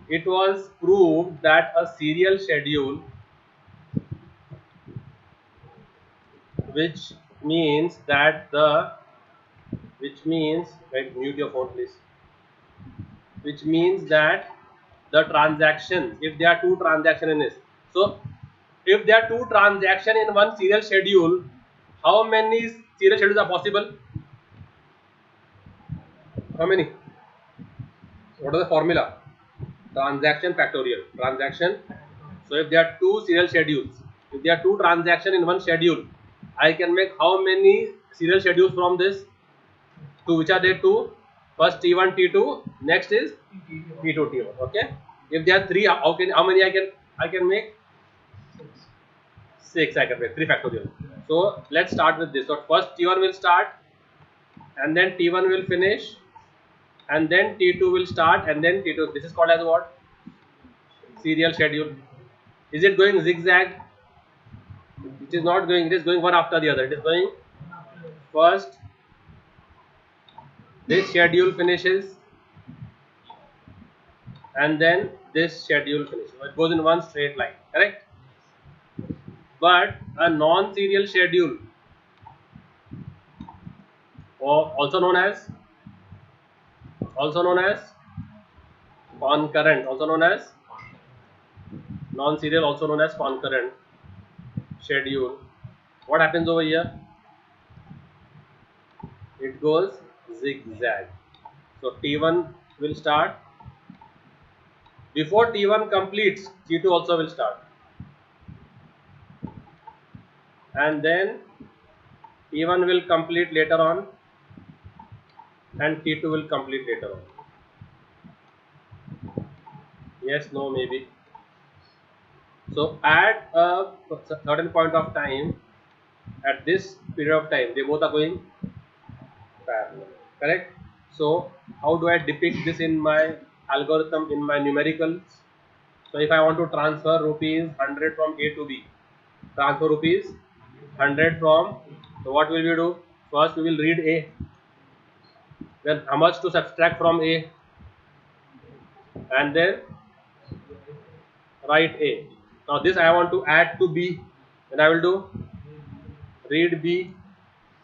it was proved that a serial schedule, which means that the which means wait, mute your phone please, which means that the transactions, if there are two transactions in this, so if there are two transactions in one serial schedule, how many serial schedules are possible? How many? What is the formula? Transaction factorial. Transaction. So if there are two serial schedules, if there are two transactions in one schedule, I can make how many serial schedules from this? Two. Which are there? Two. First T1, T2. Next is T2, T1. Okay. If there are three, how many I can make? Six. I can make 3 factorial. So let's start with this. So first T1 will start, and then T1 will finish, and then T2 will start, and then T2. This is called as what? Serial schedule. Is it going zigzag? It is not going. It is going one after the other. It is going first. This schedule finishes, and then this schedule finishes. So it goes in one straight line. Correct? But a non-serial schedule, or also known as concurrent, also known as non-serial, also known as concurrent schedule. What happens over here? It goes zigzag. So T1 will start. Before T1 completes, T2 also will start. And then T1 will complete later on, and T2 will complete later on. Yes, no, maybe. So at a certain point of time, at this period of time, they both are going parallel. Correct? So how do I depict this in my algorithm, in my numericals? So if I want to transfer rupees 100 from A to B, transfer rupees 100 from, so what will we do? First we will read A, then how much to subtract from A, and then write A. Now this I want to add to B, then I will do read B,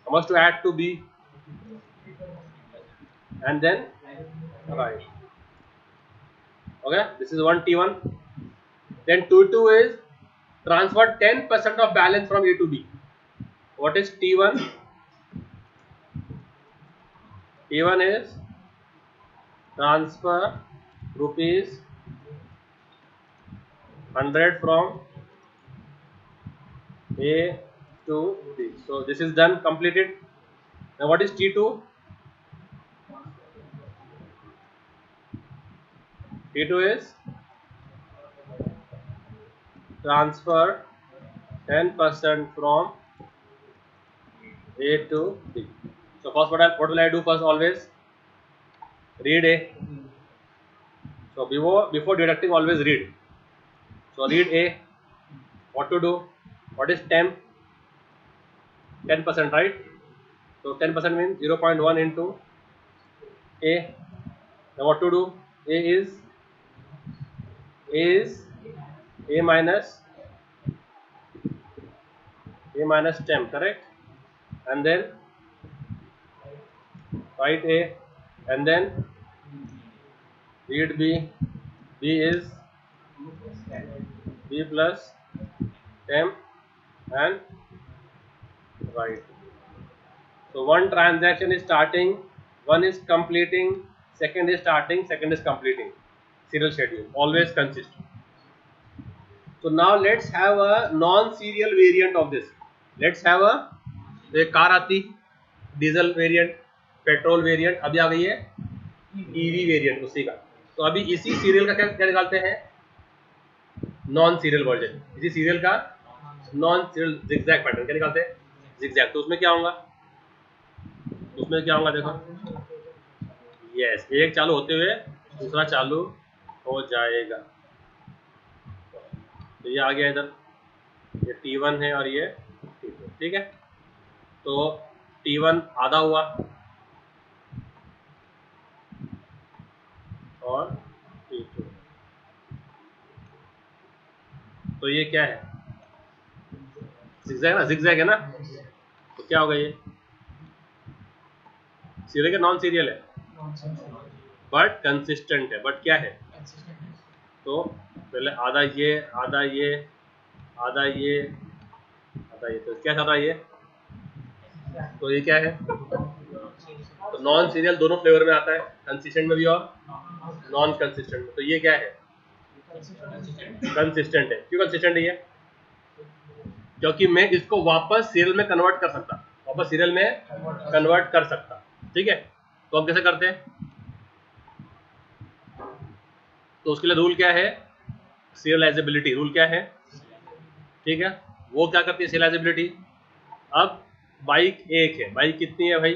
how much to add to B, and then write. Okay, this is one T1. Then T2 is transfer 10% of balance from A to B. What is T1? T1 is transfer rupees 100 from A to B. So this is done, completed. Now what is T2? T2 is transfer 10% from A to B. So first what will I do first always? Read A. So before deducting always read. So read A. What to do? What is temp? 10%, right? So 10% means 0.1 into A. Now what to do? A is A minus temp, correct? And then write A, and then read B. B is B plus temp, and write. So one transaction is starting, one is completing, second is starting, second is completing. Serial schedule always consists. So now let's have a non-serial variant of this. Let's have a car आती, diesel variant, petrol variant, अभी आ गई है EV variant उसी का. तो अभी इसी serial का क्या निकालते हैं? Non serial version. इसी सीरियल का नॉन सीरियल जिगजैग पैटर्न क्या निकालते हैं? जिगजैग. तो उसमें क्या होगा? देखो, यस, एक चालू होते हुए दूसरा चालू हो जाएगा. तो ये आ गया इधर, ये T1 है और ये T2. ठीक है, तो T1 आधा हुआ और T2. तो ये क्या है, जिगजैग ना, जिगजैग है ना, तो क्या होगा ये, सीरियल का नॉन सीरियल है बट कंसिस्टेंट है, बट क्या है, तो पहले आधा ये आधा ये आधा ये आधा ये, तो क्या चाह ये, तो ये क्या है, तो नॉन सीरियल दोनों फ्लेवर में आता है, कंसिस्टेंट में भी और नॉन कंसिस्टेंट में, तो ये क्या है, कंसिस्टेंट है। क्यों कंसिस्टेंट है ये, क्योंकि मैं इसको वापस सीरियल में कन्वर्ट कर सकता, वापस सीरियल में कन्वर्ट कर सकता, ठीक है। तो हम कैसे करते हैं, तो उसके लिए रूल क्या है, सीरियलाइजेबिलिटी रूल क्या है, ठीक है। वो क्या करती है सीरियलाइजेबिलिटी, अब बाइक एक है, बाइक कितनी है भाई,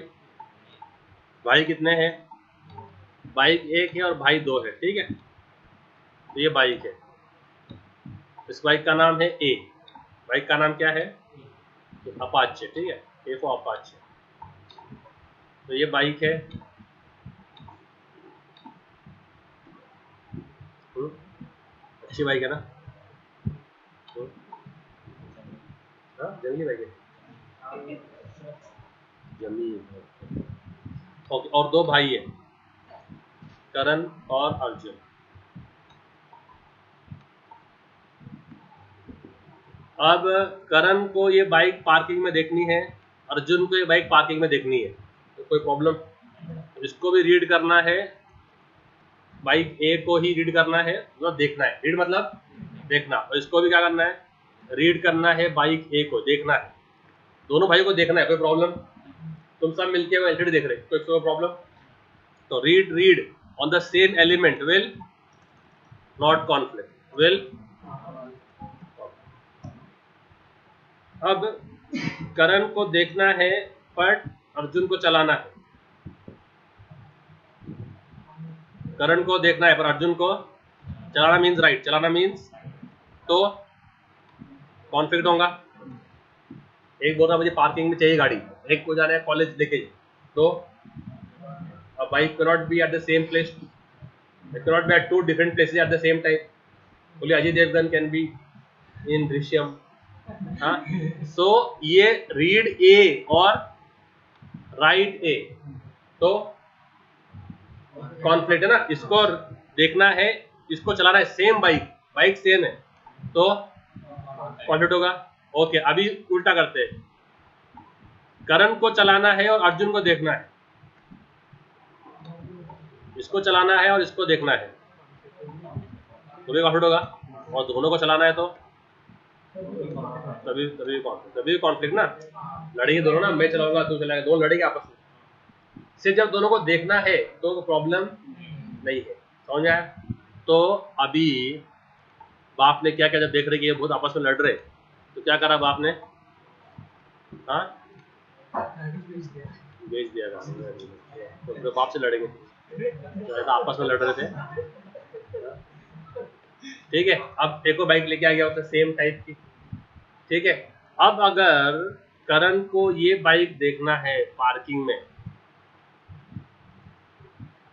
भाई कितने हैं, बाइक एक है और भाई दो है, ठीक है। तो ये बाइक है, इस बाइक का नाम है ए, बाइक का नाम क्या है, अपाचे, ठीक है, ए फॉर अपाचे। तो ये बाइक है, अच्छी बाइक है ना, हाँ जंगली बाइक है, जमीन, ओके। और दो भाई है, करण और अर्जुन। अब करण को ये बाइक पार्किंग में देखनी है, अर्जुन को ये बाइक पार्किंग में देखनी है, तो कोई प्रॉब्लम, इसको भी रीड करना है, बाइक ए को ही रीड करना है, मतलब देखना है, रीड मतलब देखना, और इसको भी क्या करना है, रीड करना है, बाइक ए को देखना है, दोनों भाई को देखना है, कोई प्रॉब्लम, तुम सब मिलके वो एलसीडी देख रहे, कोई प्रॉब्लम, तो read on the same element will not conflict, will. अब करण को देखना है बट अर्जुन को चलाना है, करण को देखना है पर अर्जुन को चलाना मीन्स राइट, चलाना मीन्स, तो कॉन्फ्लिक्ट होगा, एक बोल रहा मुझे पार्किंग में चाहिए गाड़ी, एक को जाना है कॉलेज लेके, तो a bike cannot be at the same place, it cannot be at two different places at the same time, only Ajay Devgan can be in Drishyam, हाँ। so ये read A और write A, तो conflict है ना, इसको देखना है, इसको चलाना है, सेम बाइक, बाइक सेम है, तो कॉन्फ्लिक्ट होगा। ओके, अभी उल्टा करते हैं, करण को चलाना है और अर्जुन को देखना है, इसको चलाना है और इसको देखना है, तो भी कॉन्फ्लिक्ट होगा, और दोनों को चलाना है तो तभी तभी कॉन्फ्लिक्ट ना, लड़ेंगे दोनों ना, मैं चलाऊंगा तू चलाएगा, दोनों लड़ेंगे आपस में, सिर्फ जब दोनों को देखना है तो प्रॉब्लम नहीं है, समझ आया। तो अभी बाप ने क्या किया, जब देख रहे कि ये बहुत आपस में लड़ रहे, तो क्या करा बाप ने, हाँ भेज दिया था, तो बाप से लड़ेंगे, तो आपस में लड़ रहे थे, ठीक है। अब एक और बाइक लेके आ गया, उसने सेम टाइप की, ठीक है। अब अगर करण को ये बाइक देखना है पार्किंग में,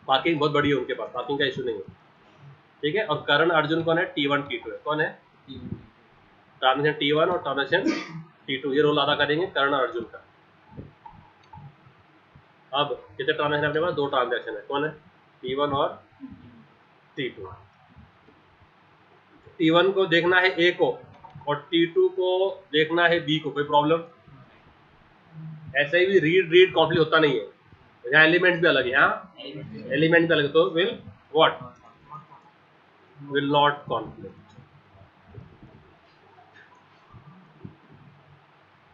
पार्किंग बहुत बड़ी है उनके पास, पार्किंग का इशू नहीं है, ठीक है, और करण अर्जुन कौन है, T1 T2 है, कौन है, ट्रांजेक्शन T1 और ट्रांजेक्शन T2, ये रोल अदा करेंगे करण और अर्जुन का। अब कितने ट्रांजेक्शन अपने पास, दो ट्रांजेक्शन है, कौन है, T1 और T2, T1 को देखना है A को और T2 को देखना है B को, कोई प्रॉब्लम, ऐसे ही भी रीड कॉन्फ्लिक्ट होता नहीं है, यहाँ एलिमेंट्स भी अलग है, यहाँ एलिमेंट भी अलग है, तो will what, will not conflict,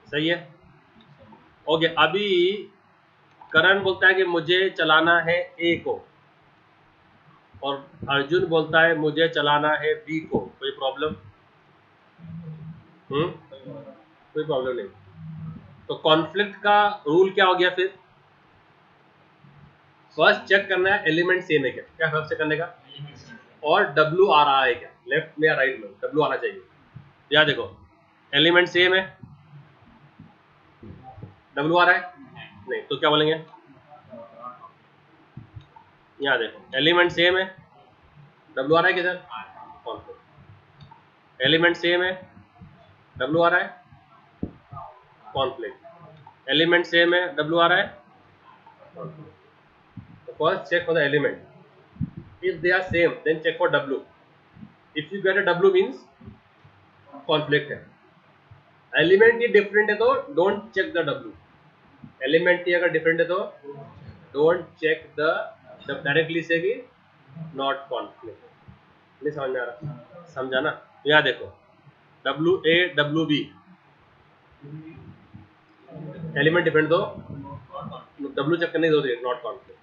सही है। ओके, अभी करण बोलता है कि मुझे चलाना है ए को और अर्जुन बोलता है मुझे चलाना है बी को, कोई प्रॉब्लम, कोई प्रॉब्लम नहीं। तो कॉन्फ्लिक्ट का रूल क्या हो गया फिर, फर्स्ट चेक करना है एलिमेंट सेम है क्या, क्या फर्स्ट चेक करने का, और डब्ल्यू आ रहा है क्या, लेफ्ट में या राइट में, डब्ल्यू आना चाहिए, या देखो एलिमेंट सेम है, डब्ल्यू आ रहा है नहीं, तो क्या बोलेंगे, यहाँ देखो एलिमेंट सेम है, डब्ल्यू आ रहा है किधर, कॉन्फ्लिक्ट, एलिमेंट सेम है, W आ रहा है, कॉन्फ्लिक्ट। एलिमेंट सेम है, W आ रहा है, तो first check for the element, if they are same then check for W, if you get a W means conflict है। एलिमेंट ही डिफरेंट है तो don't check the W, element ही अगर डिफरेंट है तो डोंट चेक द, जब directly से कि नॉट कॉन्फ्लिक्ट। नहीं समझ में आ रहा, समझा ना? यहाँ देखो WA WB एलिमेंट डिफरेंट तो W चेक करने की जरूरत है, नॉट कॉन्फ्लिक्ट।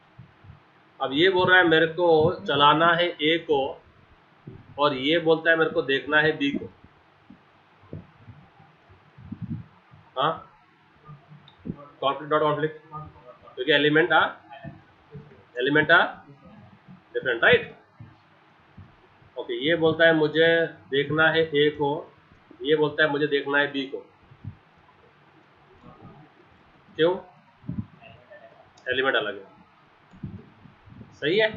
अब ये बोल रहा है मेरे को चलाना है A को और ये बोलता है मेरे को देखना है B को, हाँ कॉन्फ्लिक्ट नॉट कॉन्फ्लिक्ट, क्योंकि element are different, right? Okay, ये बोलता है मुझे देखना है A को, ये बोलता है मुझे देखना है B को, क्यों? एलिमेंट अलग है, सही है।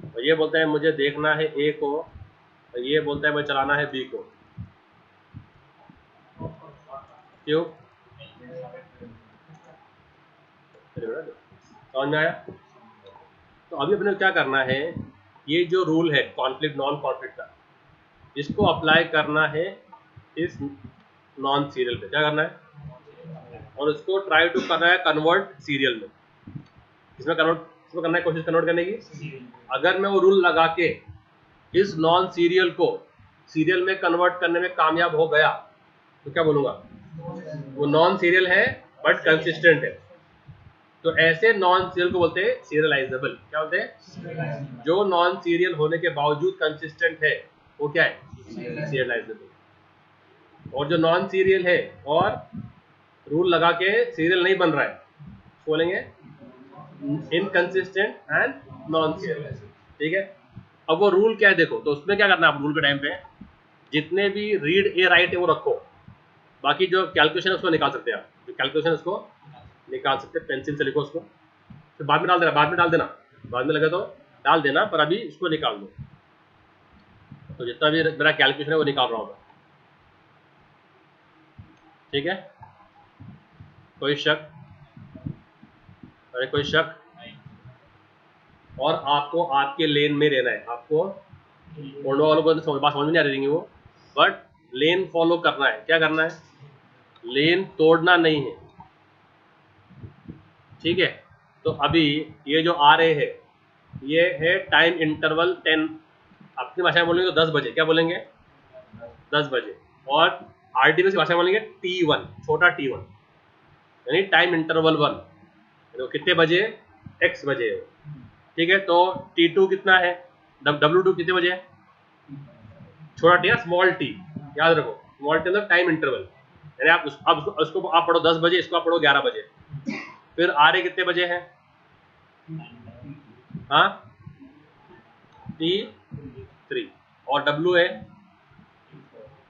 और ये बोलता है मुझे देखना है A को और ये बोलता है मुझे चलाना है B को, क्यों? समझ में आया? तो अभी अपने क्या करना है, ये जो रूल है कॉन्फ्लिक्ट नॉन कॉन्फ्लिक्ट का, इसको अप्लाई करना है इस नॉन सीरियल पे। क्या करना है? और इसको ट्राई टू करना है कन्वर्ट सीरियल में। इसमें करना है कोशिश कन्वर्ट करने की। अगर मैं वो रूल लगा के इस नॉन सीरियल को सीरियल में कन्वर्ट करने में कामयाब हो गया तो क्या बोलूंगा? वो नॉन सीरियल है बट कंसिस्टेंट है। तो ऐसे नॉन सीरियल को बोलते हैं सीरियलाइजेबल। क्या बोलते हैं? जो नॉन सीरियल होने के बावजूद कंसिस्टेंट है वो क्या है? सीरियलाइजेबल। और जो नॉन सीरियल है और रूल लगा के सीरियल नहीं बन रहा है बोलेंगे इनकंसिस्टेंट एंड नॉन सीरियल। ठीक है, अब वो रूल क्या है देखो, तो उसमें क्या करना है आप रूल के टाइम पे, जितने भी रीड ए राइट है वो रखो, बाकी जो कैलकुलेशन है उसको निकाल सकते हैं आप, जो कैलकुलेशन है उसको निकाल सकते हैं, पेंसिल से लिखो उसको, फिर बाद में डाल देना, बाद में लगे तो डाल देना, पर अभी इसको निकाल दो। तो जितना भी मेरा कैलकुलेशन है वो निकाल रहा हूँ मैं, ठीक है? कोई शक? अरे कोई शक? और आपको आपके लेन में रहना है, आपको बोलने वालों को बात समझ में नहीं आ रही वो, बट लेन फॉलो करना है। क्या करना है? लेन तोड़ना नहीं है, ठीक है? तो अभी ये जो आ रहे है ये है टाइम इंटरवल 10, अपनी भाषा में बोलेंगे तो 10 बजे। क्या बोलेंगे? 10 बजे। और आरटीपीएस की भाषा में बोलेंगे T1, छोटा T1, यानी टाइम इंटरवल 1। तो कितने बजे? x बजे है, ठीक है? तो T2 कितना है? W2 कितने बजे है? छोटा टी, स्मॉल टी, याद रखो। स्मॉल टी मतलब टाइम इंटरवल, यानी आप उसको आप पढ़ो 10 बजे, इसको आप पढ़ो 11 बजे। फिर आर ए कितने बजे है? हाँ, T3। और W है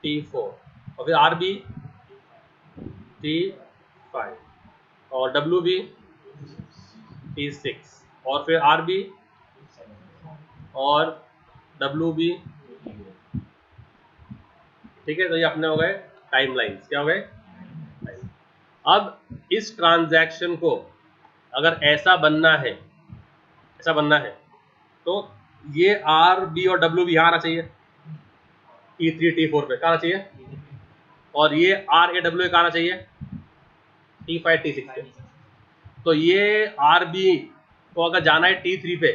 T4। और फिर आर बी T5 और W भी T6 और फिर आर बी और W भी, ठीक है? तो ये अपने हो गए टाइम लाइन्स। क्या हो गए? अब इस ट्रांजैक्शन को अगर ऐसा बनना है तो ये आर बी और डब्ल्यू भी यहाँ आना चाहिए, T3 T4 पे आना चाहिए, और ये आर ए डब्ल्यू आना चाहिए T5 T6 पे। तो ये आर बी को अगर जाना है T3 पे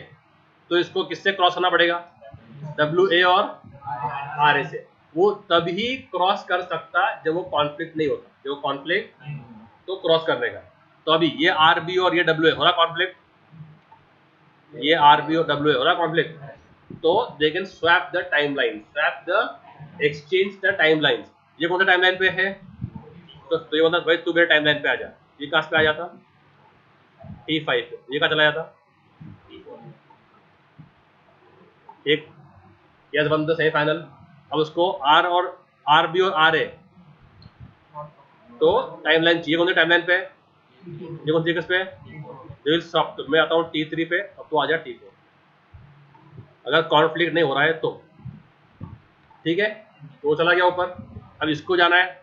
तो इसको किससे क्रॉस करना पड़ेगा? WA और आर ए से। वो तभी क्रॉस कर सकता जब वो कॉन्फ्लिक्ट नहीं होता, जब वो कॉन्फ्लिक्ट तो क्रॉस करने का। तो अभी ये आर बी और ये डब्ल्यू ए हो रहा कॉन्फ्लिक्ट, ये आर बी और डब्ल्यू ए हो रहा कॉन्फ्लिक्ट, तो they can swap the timeline, swap the exchange the timelines. ये कौन सा टाइमलाइन पे है? तो ये बोलता भाई तू मेरे टाइमलाइन पे आ जा। ये कहाँ पे आ जाता? T5 पे। ये कहाँ चला जाता? एक यस बन द सही फाइनल। अब उसको आर और आर बी और आर ए तो टाइमलाइन चाहिए, कौन सी टाइमलाइन पे? ये कौन सी किस पे? तो मैं आता हूँ T3 पे, अब तो आ जा T4, अगर कॉन्फ्लिक्ट नहीं हो रहा है तो, ठीक है? तो वो चला गया ऊपर। अब इसको जाना है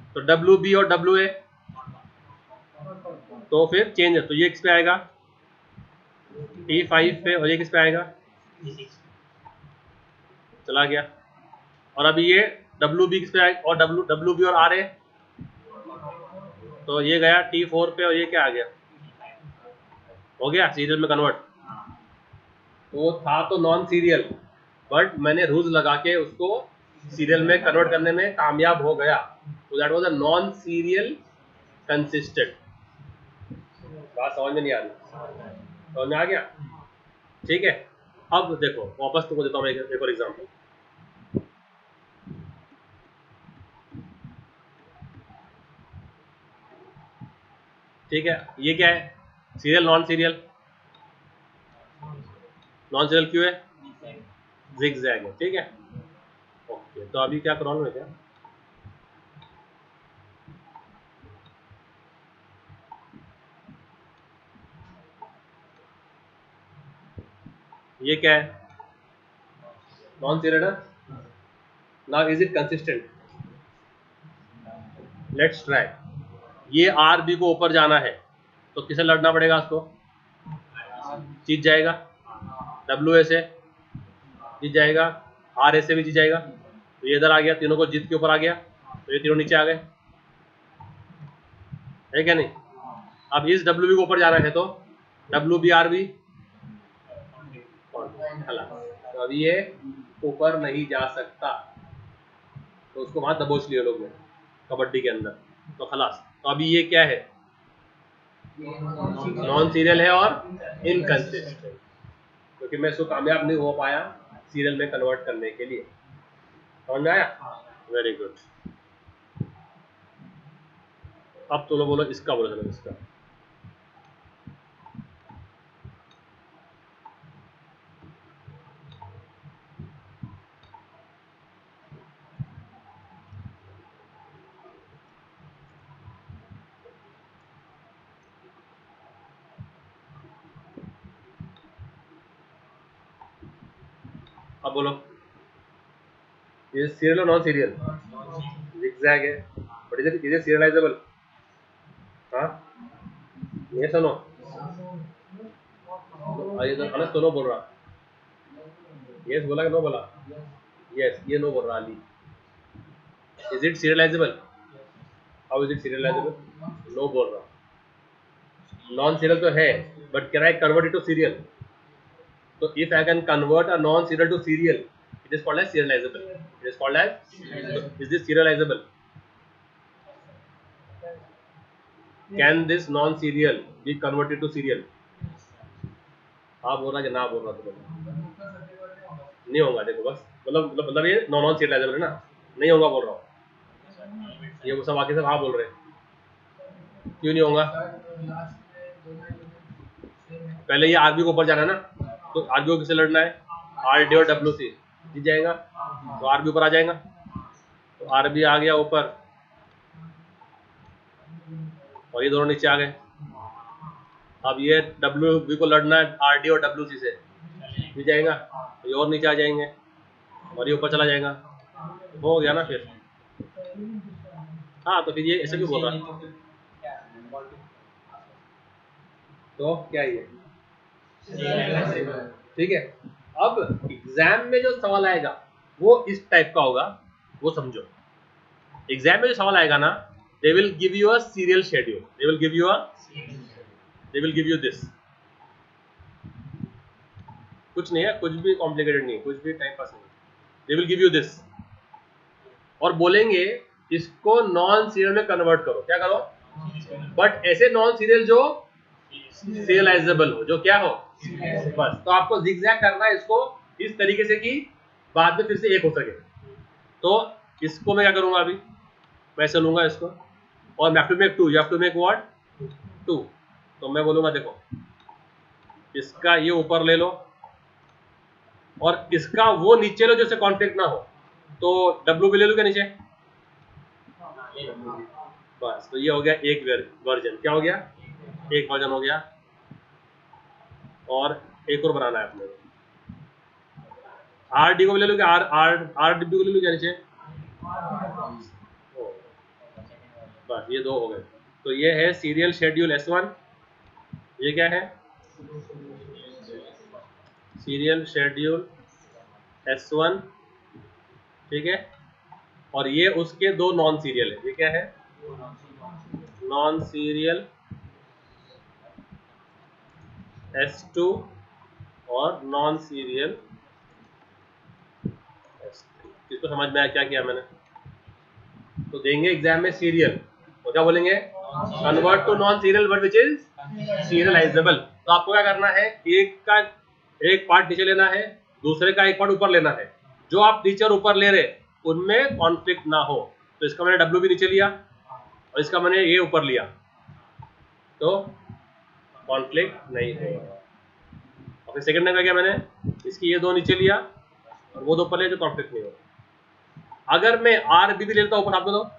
तो WB और WA, तो फिर चेंज है, तो ये किस पे आएगा, T5 पे, और ये किस पे आएगा, चला गया। और अभी ये WB किस पे आएगा, और WB और RA, तो ये गया T4 पे, और ये क्या आ गया, हो गया सीरियल में कन्वर्ट। तो था तो नॉन सीरियल, बट मैंने रूल्स लगा के उसको सीरियल में कन्वर्ट करने में कामयाब हो गया, तो that was a non serial consistent. बात समझ में नहीं आ रही, समझ में आ गया, ठीक है। अब देखो वापस तुमको देता हूँ एक और एग्जाम्पल। ठीक है, ये क्या है, serial non serial, non serial क्यों है, जिगजैग है, ठीक है। ओके, तो अभी क्या प्रॉब्लम है क्या, ये क्या है, नॉन सीरियल है। Now is it consistent, let's try. ये RB को ऊपर जाना है तो किसे लड़ना पड़ेगा, उसको जीत जाएगा, WA से जीत जाएगा, RA से भी जीत जाएगा, तो ये इधर आ गया, तीनों को जीत के ऊपर आ गया, तो ये तीनों नीचे आ गए, है क्या नहीं। अब इस WB को ऊपर जाना है तो WB RB, तो अभी ये ऊपर नहीं जा सकता, तो उसको वहां दबोच लिया लोग ने कबड्डी के अंदर, तो खलास। तो अभी ये क्या है, नॉन सीरियल है और इनकंसिस्टेंट, क्योंकि मैं इसको कामयाब नहीं हो पाया सीरियल में कन्वर्ट करने के लिए। समझ में आया, वेरी गुड। अब तो लोग बोलो इसका, बोलो चलो इसका। अब बोलो, ये सीरियल और नॉन सीरियल, जिगजैग है, बट इज इट सीरियलाइजेबल, हाँ ये सुनो, ये तो अनस तो नो बोल रहा, यस बोला कि नो बोला, यस ये नो बोल रहा Ali. Is it serializable, how is it serializable, no बोल रहा, नॉन सीरियल तो है, but can I convert it to serial, तो if I can convert a non serial to serial, it is called as serializable, it is called as, is this serializable, can this non serial be converted to serial, हाँ बोल रहा कि ना बोल रहा, तो नहीं होगा, देखो बस मतलब ये नॉन सीरियलाइजेबल है ना, नहीं होगा बोल रहा हूँ, ये वो सब आके सब हाँ बोल रहे हैं, क्यों नहीं होगा, पहले ये RB को ऊपर जाना है ना, तो RB को किसे लड़ना है, RD और WC, जीत जाएगा, तो RB ऊपर आ जाएगा, तो RB आ गया ऊपर, और ये दोनों नीचे आ गए। अब ये WB को लड़ना है RD और WC से, जीत जाएगा, तो ये और नीचे आ जाएंगे, और ये ऊपर चला जाएगा, हो गया ना फिर। हाँ तो फिर ये ऐसे क्यों बोल रहा है, तो क्या ये ठीक है। अब एग्जाम में जो सवाल आएगा वो इस टाइप का होगा, वो समझो। एग्जाम में जो सवाल आएगा ना, they will give you a serial schedule, they will give you this, कुछ नहीं है, कुछ भी कॉम्प्लिकेटेड नहीं, कुछ भी टाइम पास नहीं, they will give you this, और बोलेंगे इसको नॉन सीरियल में कन्वर्ट करो, क्या करो, बट ऐसे नॉन सीरियल जो सीरियलाइजेबल हो, जो क्या हो, बस। तो आपको जिगजैग करना है इसको इस तरीके से कि बाद में फिर से एक हो सके। तो इसको मैं क्या करूंगा, अभी मैं ऐसे लूंगा इसको, और मैं have to make 2, you have to make what 2, तो मैं बोलूंगा देखो इसका ये ऊपर ले लो और इसका वो नीचे लो जिससे कॉन्फ्लिक्ट ना हो, तो WB ले लो क्या नीचे, बस। तो ये हो गया एक वर्जन, क्या हो गया, एक वर्जन हो गया, और एक और बनाना है अपने, आर डी को भी ले लूँ क्या, आर आर आर डी को ले लूँ क्या नीचे? ओ, बस ये दो हो गए। तो ये है सीरियल शेड्यूल S1, ये क्या है? सीरियल शेड्यूल S1, ठीक है। और ये उसके दो नॉन सीरियल है, ये क्या है? नॉन सीरियल S2 और नॉन सीरियल S3। इसको समझ में आया क्या किया मैंने? तो देंगे एग्जाम में सीरियल, तो क्या बोलेंगे? Convert to non serial word which is serializable. तो आपको क्या करना है, एक पार्ट नीचे लेना है, दूसरे का एक पार्ट ऊपर लेना है। जो आप नीचे और ऊपर ले रहे उनमें कॉन्फ्लिक्ट ना हो। तो इसका मैंने W भी नीचे लिया और इसका मैंने ये ऊपर लिया, तो कॉन्फ्लिक्ट नहीं होगा। और फिर सेकंड में क्या मैंने, इसकी ये दो नीचे लिया और वो दो ऊपर लिया, जो कॉन्फ्लिक्ट नहीं होगा। अगर मैं RB भी लेता ऊपर, आपको दो,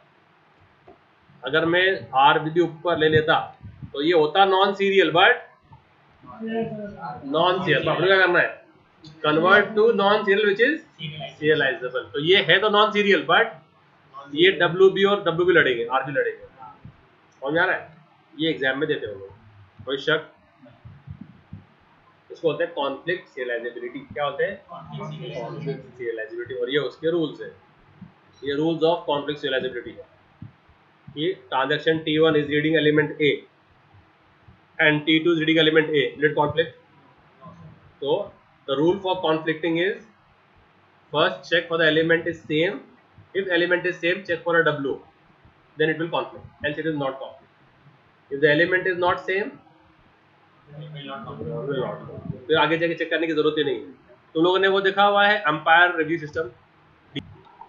अगर मैं RB भी ऊपर ले लेता तो ये होता non serial, but non serial. तो आपको क्या करना है, convert to non serial which is serializable. तो ये है तो नॉन सीरियल, बट ये WB और WB लड़ेंगे, RB लड़ेंगे। समझ आ रहा है? ये एग्जाम में देते हो लोग, कोई शक? इसको होते हैं कॉन्फ्लिक्ट सीरियलाइजेबिलिटी। क्या होते हैं? Conflict serialisability. और ये उसके रूल्स है, ये रूल्स ऑफ कॉन्फ्लिक्ट सीरियलाइजेबिलिटी है कि transaction T1 is reading element A and T2 is reading element A, will it conflict? So the rule for conflicting is, first check for the element is same. If element is same, check for a W, then it will conflict, else it is not conflict. If the element is not same, it will not conflict. फिर आगे जाके check करने की जरूरत ही नहीं है। तुम लोगों ने वो देखा हुआ है एम्पायर रिव्यू सिस्टम?